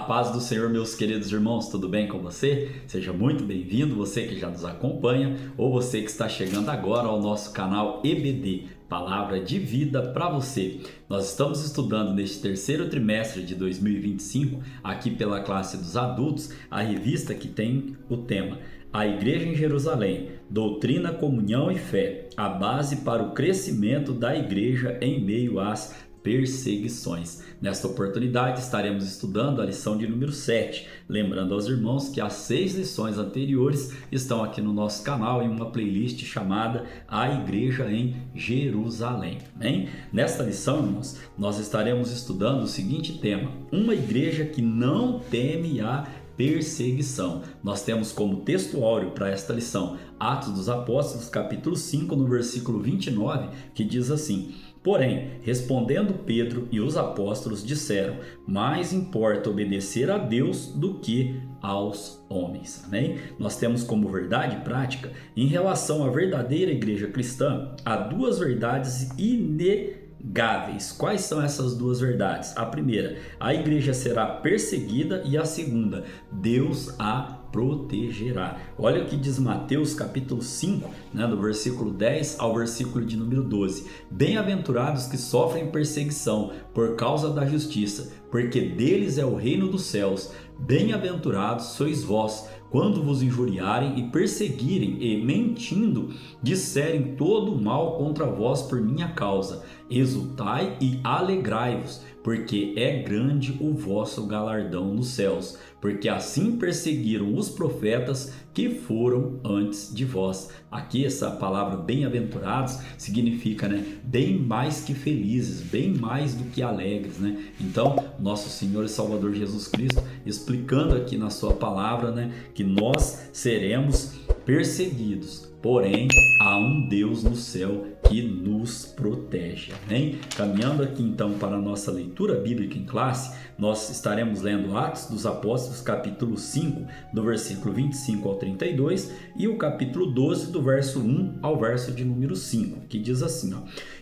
paz do Senhor, meus queridos irmãos, tudo bem com você? Seja muito bem-vindo, você que já nos acompanha ou você que está chegando agora ao nosso canal EBD, Palavra de Vida para você. Nós estamos estudando neste terceiro trimestre de 2025, aqui pela classe dos adultos, a revista que tem o tema A Igreja em Jerusalém, Doutrina, Comunhão e Fé, a base para o crescimento da igreja em meio às perseguições. Nesta oportunidade estaremos estudando a lição de número 7, lembrando aos irmãos que as 6 lições anteriores estão aqui no nosso canal em uma playlist chamada A Igreja em Jerusalém. Amém? Nesta lição, irmãos, nós estaremos estudando o seguinte tema: uma igreja que não teme a perseguição. Nós temos como texto áureo para esta lição Atos dos Apóstolos, capítulo 5, no versículo 29, que diz assim: Porém, respondendo Pedro e os apóstolos disseram: mais importa obedecer a Deus do que aos homens. Amém? Nós temos como verdade prática, em relação à verdadeira igreja cristã, há duas verdades inegáveis. Quais são essas duas verdades? A primeira, a igreja será perseguida, e a segunda, Deus a protegerá. Olha o que diz Mateus capítulo 5, do versículo 10 ao versículo de número 12. Bem-aventurados que sofrem perseguição por causa da justiça, porque deles é o reino dos céus. Bem-aventurados sois vós, quando vos injuriarem e perseguirem e, mentindo, disserem todo o mal contra vós por minha causa. Exultai e alegrai-vos, porque é grande o vosso galardão nos céus, porque assim perseguiram os profetas que foram antes de vós. Aqui essa palavra bem-aventurados significa, bem mais que felizes, bem mais do que alegres, Então, nosso Senhor e Salvador Jesus Cristo explicando aqui na sua palavra, que nós seremos perseguidos, porém há um Deus no céu que nos protege. Amém? Caminhando aqui então para a nossa leitura bíblica em classe, nós estaremos lendo Atos dos Apóstolos, capítulo 5, do versículo 25 ao 32, e o capítulo 12, do verso 1 ao verso de número 5, que diz assim: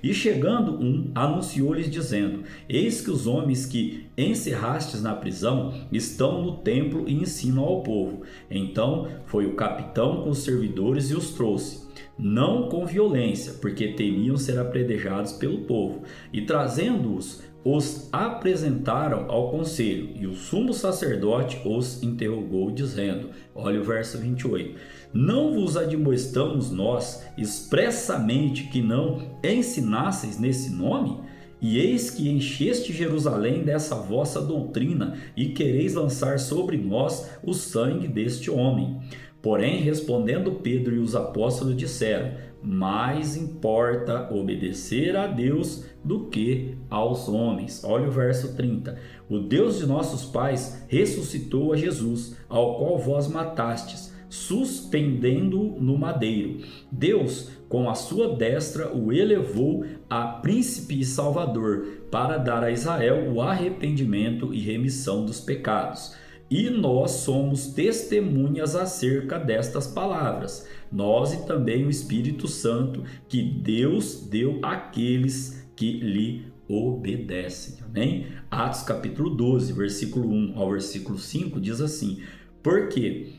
E chegando anunciou-lhes dizendo: Eis que os homens que encerrastes na prisão estão no templo e ensinam ao povo. Então foi o capitão com os servidores e os trouxe, não com violência, porque temiam ser apedrejados pelo povo, e trazendo-os, os apresentaram ao conselho, e o sumo sacerdote os interrogou, dizendo, olha o verso 28, não vos admoestamos nós expressamente que não ensinasseis nesse nome? E eis que encheste Jerusalém dessa vossa doutrina, e quereis lançar sobre nós o sangue deste homem. Porém, respondendo Pedro e os apóstolos disseram: mais importa obedecer a Deus do que aos homens. Olha o verso 30. O Deus de nossos pais ressuscitou a Jesus, ao qual vós matastes, suspendendo-o no madeiro. Deus, com a sua destra, o elevou a príncipe e salvador, para dar a Israel o arrependimento e remissão dos pecados. E nós somos testemunhas acerca destas palavras, nós e também o Espírito Santo, que Deus deu àqueles que lhe obedecem. Amém? Atos capítulo 12, versículo 1 ao versículo 5 diz assim: Porque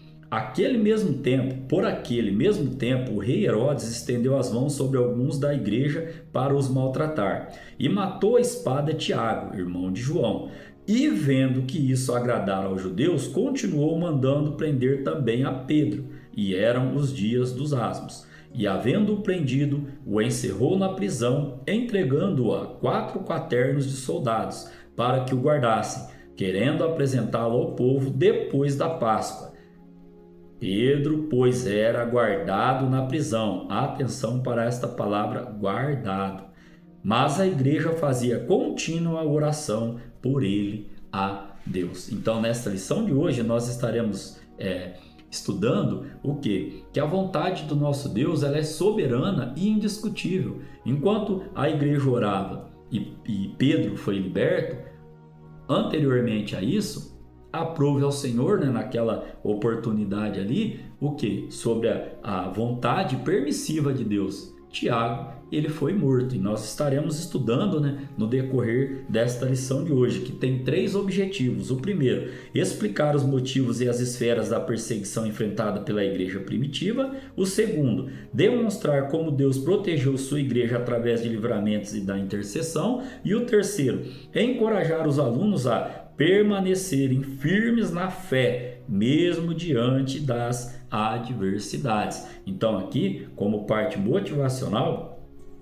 por aquele mesmo tempo, o rei Herodes estendeu as mãos sobre alguns da igreja para os maltratar, e matou a espada Tiago, irmão de João. E vendo que isso agradara aos judeus, continuou mandando prender também a Pedro, e eram os dias dos asmos. E havendo-o prendido, o encerrou na prisão, entregando-o a 4 quaternos de soldados, para que o guardassem, querendo apresentá-lo ao povo depois da Páscoa. Pedro, pois, era guardado na prisão. Atenção para esta palavra, guardado. Mas a igreja fazia contínua oração por ele a Deus. Então, nesta lição de hoje, nós estaremos estudando o quê? Que a vontade do nosso Deus ela é soberana e indiscutível. Enquanto a igreja orava e Pedro foi liberto, anteriormente a isso, aprove ao Senhor, naquela oportunidade ali, o quê? Sobre a vontade permissiva de Deus. Tiago ele foi morto. E nós estaremos estudando, no decorrer desta lição de hoje, que tem 3 objetivos. O primeiro, explicar os motivos e as esferas da perseguição enfrentada pela igreja primitiva. O segundo, demonstrar como Deus protegeu sua igreja através de livramentos e da intercessão. E o terceiro, encorajar os alunos a permanecerem firmes na fé, mesmo diante das adversidades. Então aqui, como parte motivacional,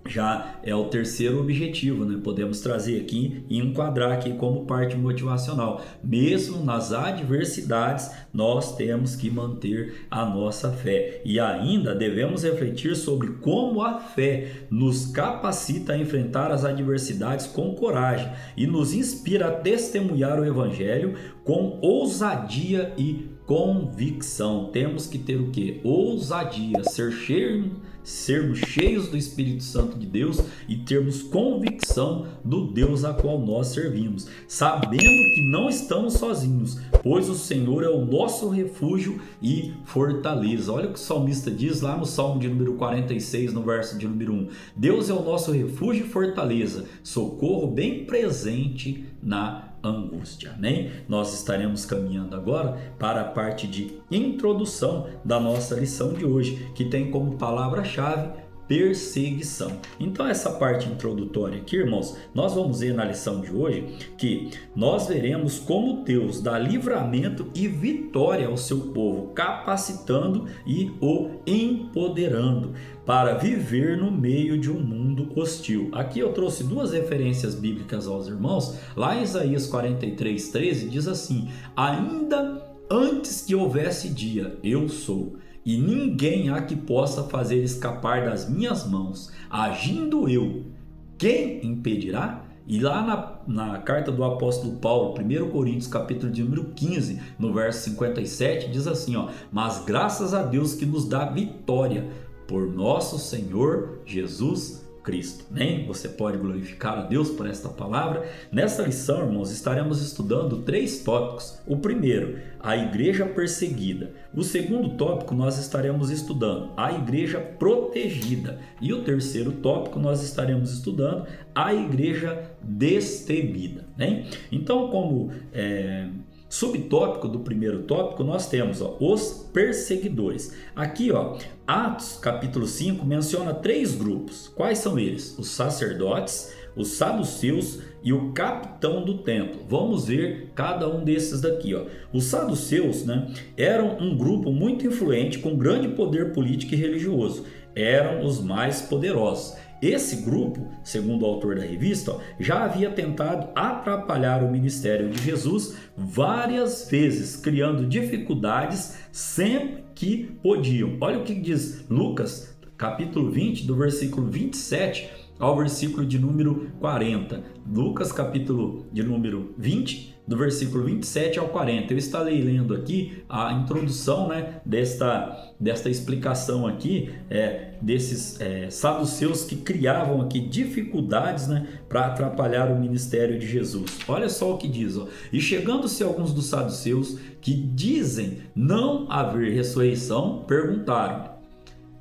já é o terceiro objetivo, Podemos trazer aqui e enquadrar aqui como parte motivacional. Mesmo nas adversidades, nós temos que manter a nossa fé. E ainda devemos refletir sobre como a fé nos capacita a enfrentar as adversidades com coragem e nos inspira a testemunhar o Evangelho com ousadia e convicção. Temos que ter o quê? Ousadia, sermos cheios do Espírito Santo de Deus e termos convicção do Deus a qual nós servimos, sabendo que não estamos sozinhos, pois o Senhor é o nosso refúgio e fortaleza. Olha o que o salmista diz lá no Salmo de número 46, no verso de número 1. Deus é o nosso refúgio e fortaleza, socorro bem presente na angústia. Amém? Nós estaremos caminhando agora para a parte de introdução da nossa lição de hoje, que tem como palavra-chave perseguição. Então essa parte introdutória aqui, irmãos, nós vamos ver na lição de hoje que nós veremos como Deus dá livramento e vitória ao seu povo, capacitando e o empoderando para viver no meio de um mundo hostil. Aqui eu trouxe 2 referências bíblicas aos irmãos. Lá em Isaías 43:13 diz assim: ainda antes que houvesse dia, eu sou, e ninguém há que possa fazer escapar das minhas mãos. Agindo eu, quem impedirá? E lá na carta do apóstolo Paulo, 1 Coríntios, capítulo de número 15, no verso 57, diz assim, mas graças a Deus que nos dá vitória por nosso Senhor Jesus Cristo. Você pode glorificar a Deus por esta palavra. Nesta lição, irmãos, estaremos estudando 3 tópicos. O primeiro, a igreja perseguida. O segundo tópico, nós estaremos estudando a igreja protegida. E o terceiro tópico, nós estaremos estudando a igreja destemida. Então, como subtópico do primeiro tópico, nós temos os perseguidores. Aqui, Atos capítulo 5 menciona 3 grupos. Quais são eles? Os sacerdotes, os saduceus e o capitão do templo. Vamos ver cada um desses daqui. Os saduceus, eram um grupo muito influente com grande poder político e religioso. Eram os mais poderosos. Esse grupo, segundo o autor da revista, já havia tentado atrapalhar o ministério de Jesus várias vezes, criando dificuldades sempre que podiam. Olha o que diz Lucas, capítulo 20, do versículo 27 ao versículo de número 40. Lucas, capítulo de número 20, do versículo 27 ao 40. Eu estarei lendo aqui a introdução desta explicação aqui, desses saduceus que criavam aqui dificuldades para atrapalhar o ministério de Jesus. Olha só o que diz. E chegando-se alguns dos saduceus que dizem não haver ressurreição, perguntaram,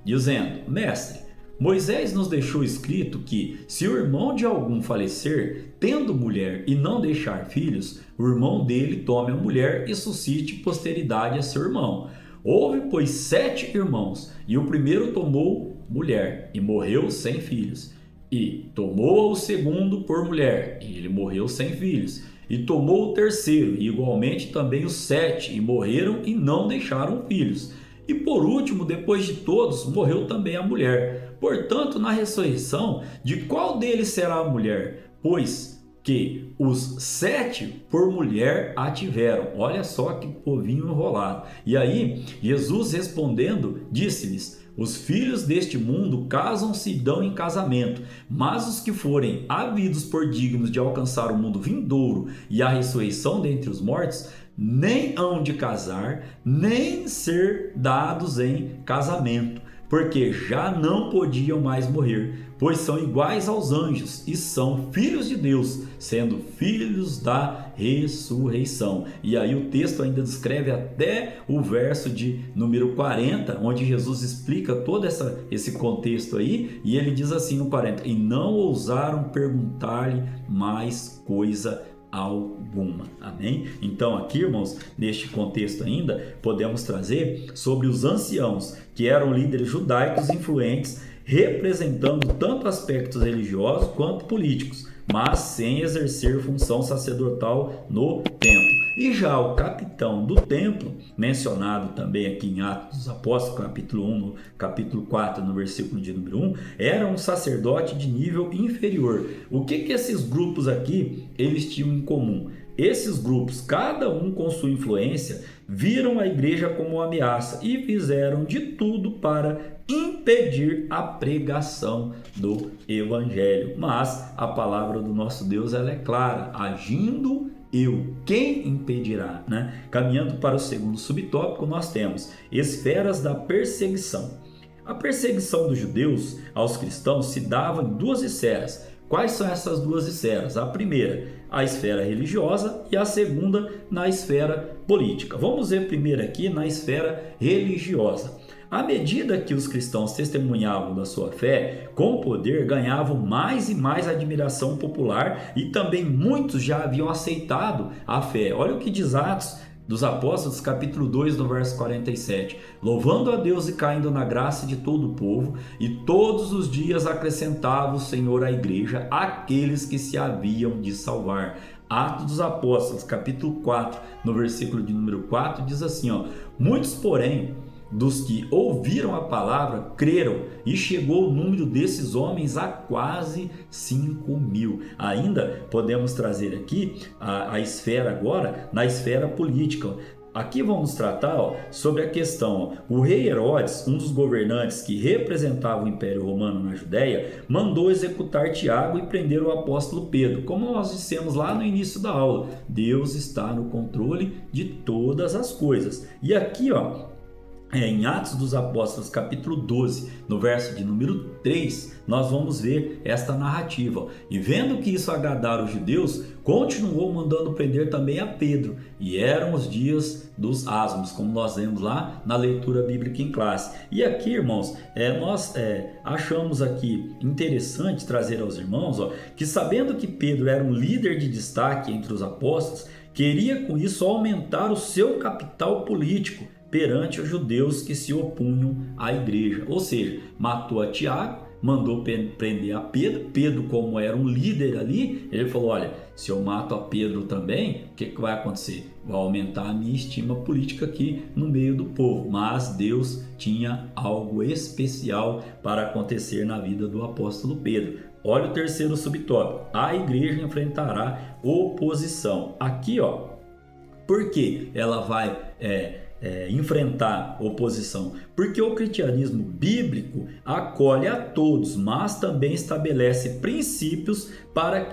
dizendo, mestre, Moisés nos deixou escrito que, se o irmão de algum falecer, tendo mulher e não deixar filhos, o irmão dele tome a mulher e suscite posteridade a seu irmão. Houve, pois, 7 irmãos, e o primeiro tomou mulher, e morreu sem filhos. E tomou o segundo por mulher, e ele morreu sem filhos. E tomou o terceiro, e igualmente também os 7, e morreram e não deixaram filhos. E por último, depois de todos, morreu também a mulher. Portanto, na ressurreição, de qual deles será a mulher? Pois que os 7 por mulher a tiveram. Olha só que povinho enrolado. E aí, Jesus respondendo, disse-lhes, os filhos deste mundo casam-se e dão em casamento, mas os que forem havidos por dignos de alcançar o mundo vindouro e a ressurreição dentre os mortos, nem hão de casar, nem ser dados em casamento, porque já não podiam mais morrer, pois são iguais aos anjos e são filhos de Deus, sendo filhos da ressurreição. E aí o texto ainda descreve até o verso de número 40, onde Jesus explica todo esse contexto aí, e ele diz assim no 40: e não ousaram perguntar-lhe mais coisa alguma. Amém? Então aqui, irmãos, neste contexto ainda, podemos trazer sobre os anciãos, que eram líderes judaicos influentes, representando tanto aspectos religiosos quanto políticos, mas sem exercer função sacerdotal no templo. E já o capitão do templo, mencionado também aqui em Atos dos Apóstolos, capítulo 1, no capítulo 4, no versículo de número 1, era um sacerdote de nível inferior. O que esses grupos aqui eles tinham em comum? Esses grupos, cada um com sua influência, viram a igreja como uma ameaça e fizeram de tudo para impedir a pregação do evangelho. Mas a palavra do nosso Deus ela é clara: agindo eu, quem impedirá? Caminhando para o segundo subtópico, nós temos esferas da perseguição. A perseguição dos judeus aos cristãos se dava em duas esferas. Quais são essas duas esferas? A primeira, a esfera religiosa, e a segunda, na esfera política. Vamos ver primeiro aqui na esfera religiosa. À medida que os cristãos testemunhavam da sua fé, com poder ganhavam mais e mais admiração popular, e também muitos já haviam aceitado a fé. Olha o que diz Atos dos Apóstolos, capítulo 2, no verso 47. Louvando a Deus e caindo na graça de todo o povo, e todos os dias acrescentava o Senhor à igreja aqueles que se haviam de salvar. Atos dos Apóstolos, capítulo 4, no versículo de número 4, diz assim, muitos, porém, dos que ouviram a palavra, creram, e chegou o número desses homens a quase 5.000. Ainda podemos trazer aqui a esfera agora, na esfera política. Aqui vamos tratar sobre a questão. O rei Herodes, um dos governantes que representava o Império Romano na Judéia, mandou executar Tiago e prender o apóstolo Pedro. Como nós dissemos lá no início da aula, Deus está no controle de todas as coisas. E aqui, em Atos dos Apóstolos, capítulo 12, no verso de número 3, nós vamos ver esta narrativa. E vendo que isso agradara os judeus, continuou mandando prender também a Pedro. E eram os dias dos asmos, como nós vemos lá na leitura bíblica em classe. E aqui, irmãos, nós achamos aqui interessante trazer aos irmãos que, sabendo que Pedro era um líder de destaque entre os apóstolos, queria com isso aumentar o seu capital político perante os judeus que se opunham à igreja. Ou seja, matou a Tiago, mandou prender a Pedro. Pedro, como era um líder ali, ele falou, olha, se eu mato a Pedro também, o que vai acontecer? Vai aumentar a minha estima política aqui no meio do povo. Mas Deus tinha algo especial para acontecer na vida do apóstolo Pedro. Olha o terceiro subtópico: a igreja enfrentará oposição. Aqui, por que ela vai enfrentar oposição? Porque o cristianismo bíblico acolhe a todos, mas também estabelece princípios para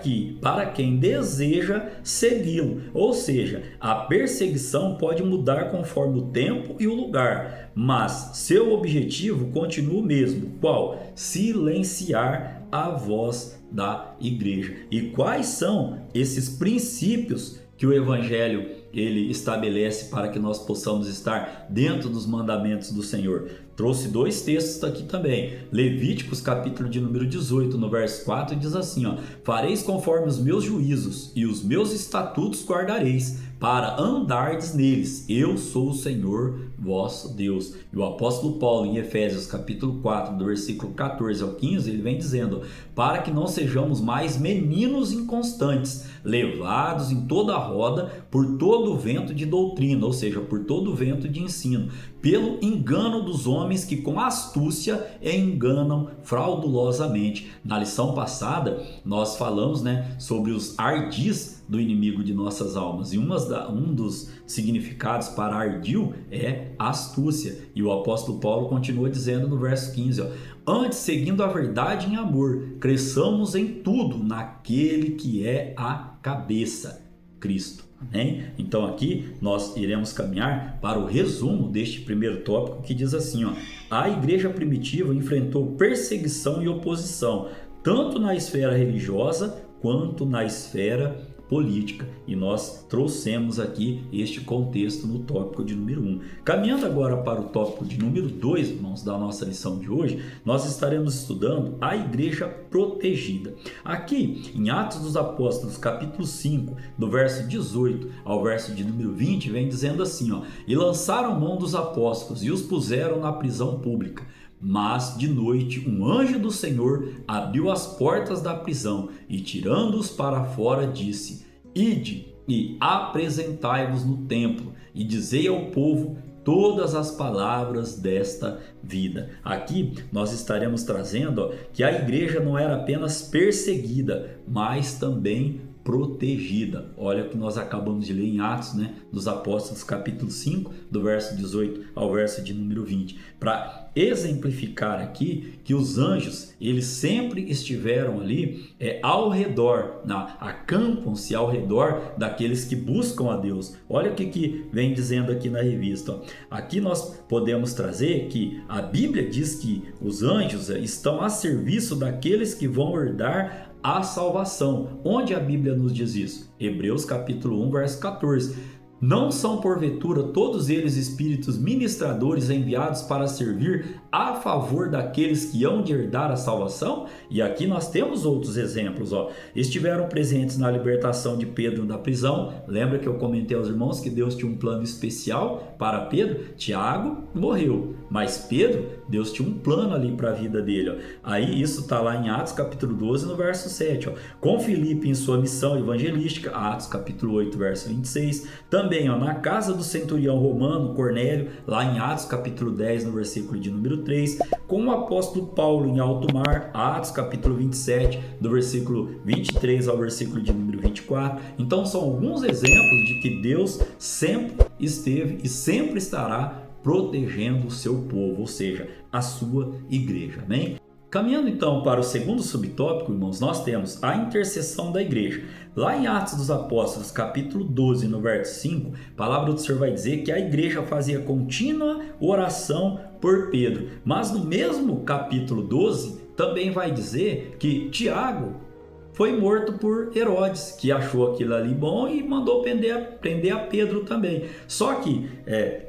quem deseja segui-lo. Ou seja, a perseguição pode mudar conforme o tempo e o lugar, mas seu objetivo continua o mesmo. Qual? Silenciar a voz da igreja. E quais são esses princípios que o evangelho ele estabelece para que nós possamos estar dentro dos mandamentos do Senhor? Trouxe dois textos aqui também. Levíticos, capítulo de número 18, no verso 4, diz assim, fareis conforme os meus juízos e os meus estatutos guardareis, para andardes neles. Eu sou o Senhor vosso Deus. E o apóstolo Paulo, em Efésios, capítulo 4, do versículo 14 ao 15, ele vem dizendo, para que não sejamos mais meninos inconstantes, levados em toda a roda por todo o vento de doutrina, ou seja, por todo o vento de ensino, pelo engano dos homens que com astúcia enganam fraudulosamente. Na lição passada, nós falamos sobre os ardis do inimigo de nossas almas. E um dos significados para ardil é astúcia. E o apóstolo Paulo continua dizendo no verso 15, antes, seguindo a verdade em amor, cresçamos em tudo naquele que é a cabeça, Cristo. Amém? Então aqui nós iremos caminhar para o resumo deste primeiro tópico, que diz assim, ó: a igreja primitiva enfrentou perseguição e oposição, tanto na esfera religiosa quanto na esfera política, e nós trouxemos aqui este contexto no tópico de número 1. Caminhando agora para o tópico de número 2, irmãos, da nossa lição de hoje, nós estaremos estudando a igreja protegida. Aqui, em Atos dos Apóstolos, capítulo 5, do verso 18 ao verso de número 20, vem dizendo assim, ó: e lançaram mão dos apóstolos e os puseram na prisão pública. Mas de noite um anjo do Senhor abriu as portas da prisão e, tirando-os para fora, disse: ide e apresentai-vos no templo e dizei ao povo todas as palavras desta vida. Aqui nós estaremos trazendo que a igreja não era apenas perseguida, mas também protegida. Olha o que nós acabamos de ler em Atos, dos Apóstolos, capítulo 5, do verso 18 ao verso de número 20, para exemplificar aqui que os anjos, eles sempre estiveram ali ao redor, acampam-se ao redor daqueles que buscam a Deus. Olha o que vem dizendo aqui na revista, ó. Aqui nós podemos trazer que a Bíblia diz que os anjos estão a serviço daqueles que vão herdar a salvação. Onde a Bíblia nos diz isso? Hebreus capítulo 1, verso 14. Não são porventura todos eles espíritos ministradores enviados para servir a favor daqueles que hão de herdar a salvação? E aqui nós temos outros exemplos, ó. Estiveram presentes na libertação de Pedro da prisão. Lembra que eu comentei aos irmãos que Deus tinha um plano especial para Pedro? Tiago morreu, mas Pedro, Deus tinha um plano ali para a vida dele, ó. Aí isso está lá em Atos capítulo 12, no verso 7, ó. Com Filipe em sua missão evangelística, Atos capítulo 8, verso 26. Também, ó, na casa do centurião romano Cornélio, lá em Atos capítulo 10, no versículo de número 3, com o apóstolo Paulo em alto mar, Atos capítulo 27, do versículo 23 ao versículo de número 24. Então são alguns exemplos de que Deus sempre esteve e sempre estará protegendo o seu povo, ou seja, a sua igreja. Amém? Caminhando então para o segundo subtópico, irmãos, nós temos a intercessão da igreja. Lá em Atos dos Apóstolos, capítulo 12, no verso 5, a palavra do Senhor vai dizer que a igreja fazia contínua oração por Pedro. Mas no mesmo capítulo 12, também vai dizer que Tiago foi morto por Herodes, que achou aquilo ali bom e mandou prender a Pedro também. Só que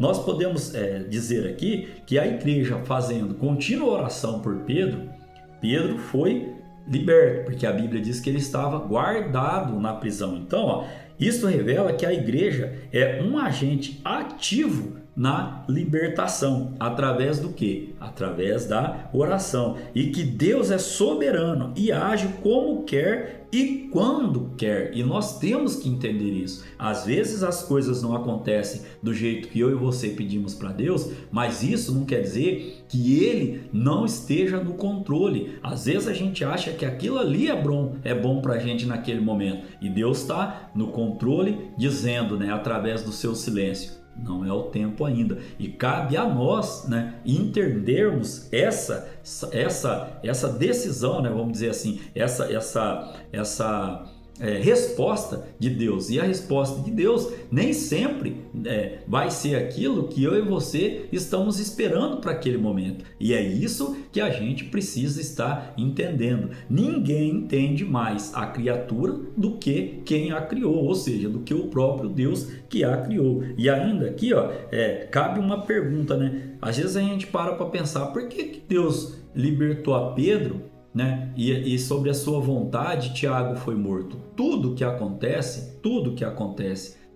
nós podemos dizer aqui que a igreja fazendo contínua oração por Pedro, Pedro foi liberto, porque a Bíblia diz que ele estava guardado na prisão. Então, ó, isso revela que a igreja é um agente ativo na libertação, através do quê? Através da oração, e que Deus é soberano e age como quer e quando quer, e nós temos que entender isso. Às vezes as coisas não acontecem do jeito que eu e você pedimos para Deus, mas isso não quer dizer que Ele não esteja no controle. Às vezes a gente acha que aquilo ali é bom para a gente naquele momento, e Deus está no controle, dizendo, através do seu silêncio: não é o tempo ainda. E cabe a nós, entendermos essa decisão, vamos dizer assim, essa resposta de Deus. E a resposta de Deus nem sempre vai ser aquilo que eu e você estamos esperando para aquele momento. E é isso que a gente precisa estar entendendo. Ninguém entende mais a criatura do que quem a criou, ou seja, do que o próprio Deus que a criou. E ainda aqui, cabe uma pergunta, Às vezes a gente para pensar, por que Deus libertou a Pedro, e sobre a sua vontade Tiago foi morto? Tudo que acontece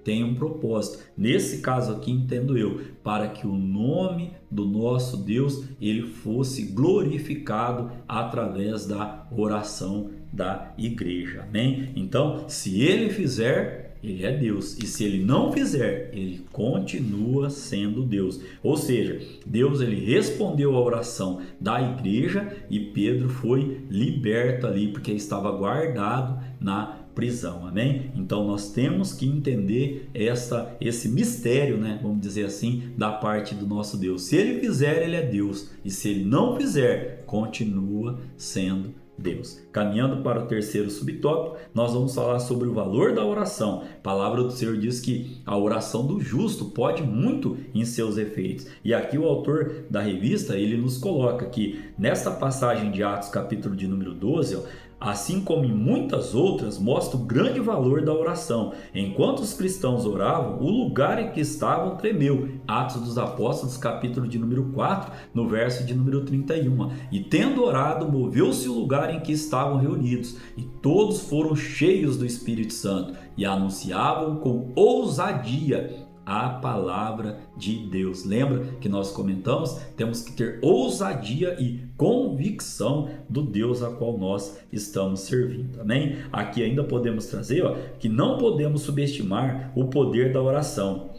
tem um propósito. Nesse caso aqui, entendo eu, para que o nome do nosso Deus ele fosse glorificado através da oração da igreja. Amém? Então, se ele fizer, ele é Deus, e se ele não fizer, ele continua sendo Deus. Ou seja, Deus ele respondeu à oração da igreja e Pedro foi liberto ali porque estava guardado na prisão. Amém? Então nós temos que entender esse mistério, vamos dizer assim, da parte do nosso Deus. Se ele fizer, ele é Deus, e se ele não fizer, continua sendo Deus. Caminhando para o terceiro subtópico, nós vamos falar sobre o valor da oração. A palavra do Senhor diz que a oração do justo pode muito em seus efeitos. E aqui o autor da revista, ele nos coloca que nesta passagem de Atos, capítulo de número 12, assim como em muitas outras, mostra o grande valor da oração. Enquanto os cristãos oravam, o lugar em que estavam tremeu. Atos dos Apóstolos, capítulo de número 4, no verso de número 31. E tendo orado, moveu-se o lugar em que estavam reunidos, e todos foram cheios do Espírito Santo, e anunciavam com ousadia a palavra de Deus. Lembra que nós comentamos? Temos que ter ousadia e convicção do Deus a qual nós estamos servindo. Amém? Aqui ainda podemos trazer que não podemos subestimar o poder da oração.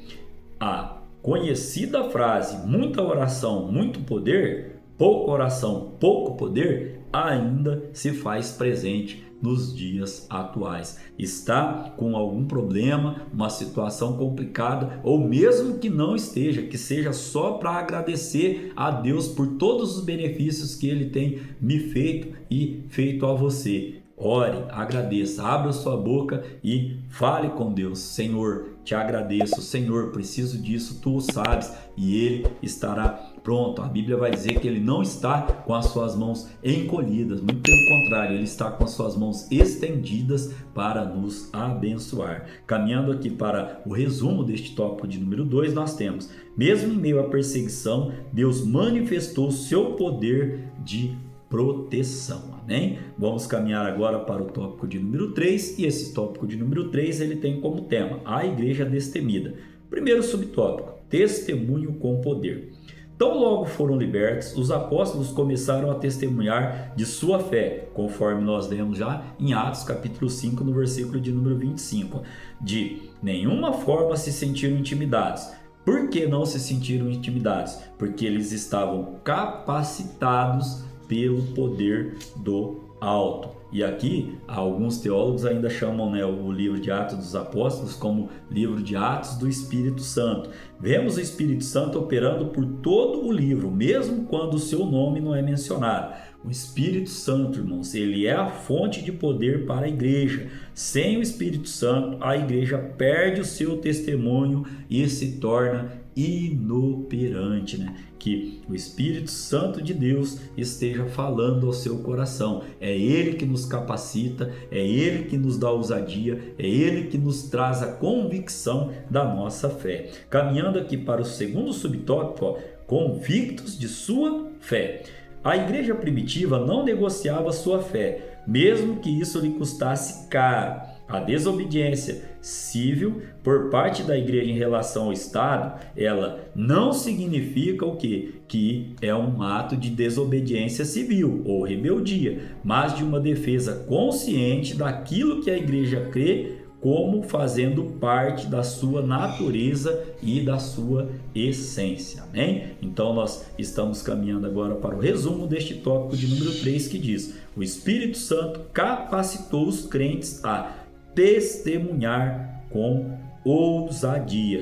A conhecida frase, muita oração, muito poder, pouca oração, pouco poder, ainda se faz presente nos dias atuais. Está com algum problema, uma situação complicada, ou mesmo que não esteja, que seja só para agradecer a Deus por todos os benefícios que Ele tem me feito e feito a você. Ore, agradeça, abra sua boca e fale com Deus. Senhor, te agradeço. Senhor, preciso disso, tu o sabes, e Ele estará pronto. A Bíblia vai dizer que Ele não está com as suas mãos encolhidas, muito pelo contrário, Ele está com as suas mãos estendidas para nos abençoar. Caminhando aqui para o resumo deste tópico de número 2, nós temos: mesmo em meio à perseguição, Deus manifestou seu poder de proteção. Amém? Vamos caminhar agora para o tópico de número 3, e esse tópico de número 3 ele tem como tema a igreja destemida. Primeiro subtópico: testemunho com poder. Tão logo foram libertos, os apóstolos começaram a testemunhar de sua fé, conforme nós lemos já em Atos capítulo 5, no versículo de número 25. De nenhuma forma se sentiram intimidados. Por que não se sentiram intimidados? Porque eles estavam capacitados pelo poder do alto. E aqui alguns teólogos ainda chamam o livro de Atos dos Apóstolos como livro de Atos do Espírito Santo. Vemos o Espírito Santo operando por todo o livro, mesmo quando o seu nome não é mencionado. O Espírito Santo, irmãos, ele é a fonte de poder para a igreja. Sem o Espírito Santo, a igreja perde o seu testemunho e se torna inoperante, Que o Espírito Santo de Deus esteja falando ao seu coração. É Ele que nos capacita, é Ele que nos dá ousadia, é Ele que nos traz a convicção da nossa fé. Caminhando aqui para o segundo subtópico, convictos de sua fé. A igreja primitiva não negociava sua fé, mesmo que isso lhe custasse caro. A desobediência civil por parte da igreja em relação ao Estado, ela não significa o quê? Que é um ato de desobediência civil ou rebeldia, mas de uma defesa consciente daquilo que a igreja crê como fazendo parte da sua natureza e da sua essência. Amém? Então nós estamos caminhando agora para o resumo deste tópico de número 3, que diz: o Espírito Santo capacitou os crentes a testemunhar com ousadia,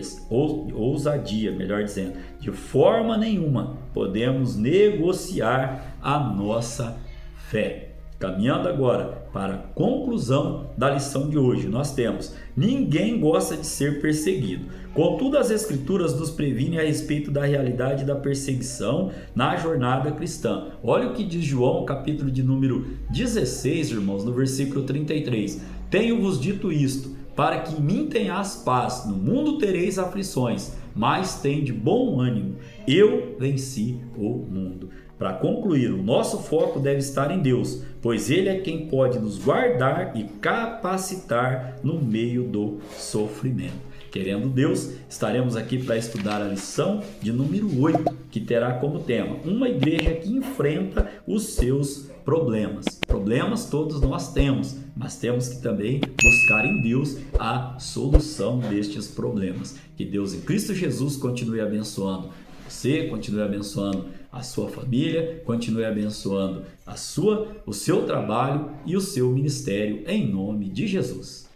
melhor dizendo. De forma nenhuma podemos negociar a nossa fé. Caminhando agora para a conclusão da lição de hoje, nós temos: ninguém gosta de ser perseguido. Contudo, as Escrituras nos previnem a respeito da realidade da perseguição na jornada cristã. Olha o que diz João, capítulo de número 16, irmãos, no versículo 33. Tenho-vos dito isto, para que em mim tenhas paz. No mundo tereis aflições, mas tende bom ânimo. Eu venci o mundo. Para concluir, o nosso foco deve estar em Deus, pois Ele é quem pode nos guardar e capacitar no meio do sofrimento. Querendo Deus, estaremos aqui para estudar a lição de número 8, que terá como tema uma igreja que enfrenta os seus problemas. Problemas todos nós temos, mas temos que também buscar em Deus a solução destes problemas. Que Deus em Cristo Jesus continue abençoando você, continue abençoando a sua família, continue abençoando o seu trabalho e o seu ministério, em nome de Jesus.